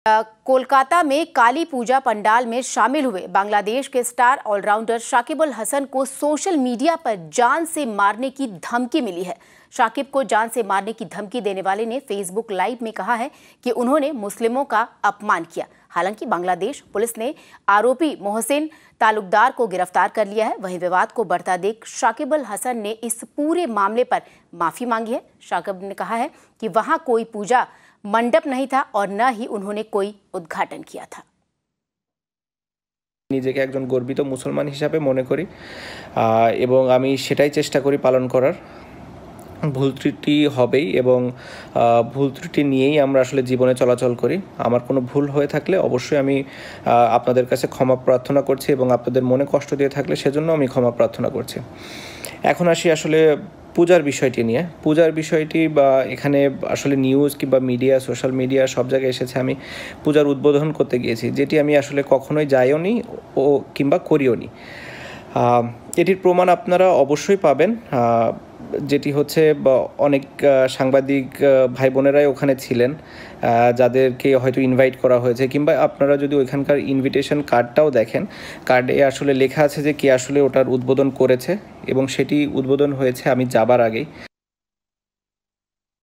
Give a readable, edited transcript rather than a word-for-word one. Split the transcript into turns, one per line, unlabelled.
कोलकाता में काली पूजा पंडाल में शामिल हुए बांग्लादेश के स्टार ऑलराउंडर शाकिब अल हसन को सोशल मीडिया पर जान से मारने की धमकी मिली है। शाकिब को जान से मारने की धमकी देने वाले ने फेसबुक लाइव में कहा है कि उन्होंने मुस्लिमों का अपमान किया। हालांकि बांग्लादेश पुलिस ने आरोपी मोहसिन तालुकदार को गिरफ्तार कर लिया है। वहीं विवाद को बढ़ता देख शाकिब अल हसन ने इस पूरे मामले पर माफी मांगी है। शाकिब ने कहा है कि वहां कोई पूजा मंडप नहीं था और न ही उन्होंने कोई उद्घाटन किया था।
নিজেকে একজন গর্বিত মুসলমান হিসাবে মনে করি এবং আমি সেটাই চেষ্টা করি পালন করার। ভুল ত্রুটি হবেই এবং ভুল ত্রুটি নিয়েই আমরা আসলে জীবনে চলাচল করি। আমার কোনো ভুল হয়ে থাকলে অবশ্যই আমি আপনাদের কাছে ক্ষমা প্রার্থনা করছি এবং আপনাদের মনে কষ্ট দিয়ে থাকলে সেজন্য আমি ক্ষমা প্রার্থনা করছি। এখন আসি আসলে পূজার বিষয়টি নিয়ে। পূজার বিষয়টি বা এখানে আসলে নিউজ কিংবা মিডিয়া, সোশ্যাল মিডিয়া সব জায়গায় এসেছে আমি পূজার উদ্বোধন করতে গিয়েছি, যেটি আমি আসলে কখনোই যাইও নি ও কিংবা করিও নি। এটির প্রমাণ আপনারা অবশ্যই পাবেন, যেটি হচ্ছে অনেক সাংবাদিক ভাই বোনেরাই ওখানে ছিলেন, যাদেরকে হয়তো ইনভাইট করা হয়েছে, কিংবা আপনারা যদি ওইখানকার ইনভিটেশন কার্ডটাও দেখেন, কার্ডে আসলে লেখা আছে যে কে আসলে ওটার উদ্বোধন করেছে এবং সেটি উদ্বোধন হয়েছে আমি যাবার আগেই।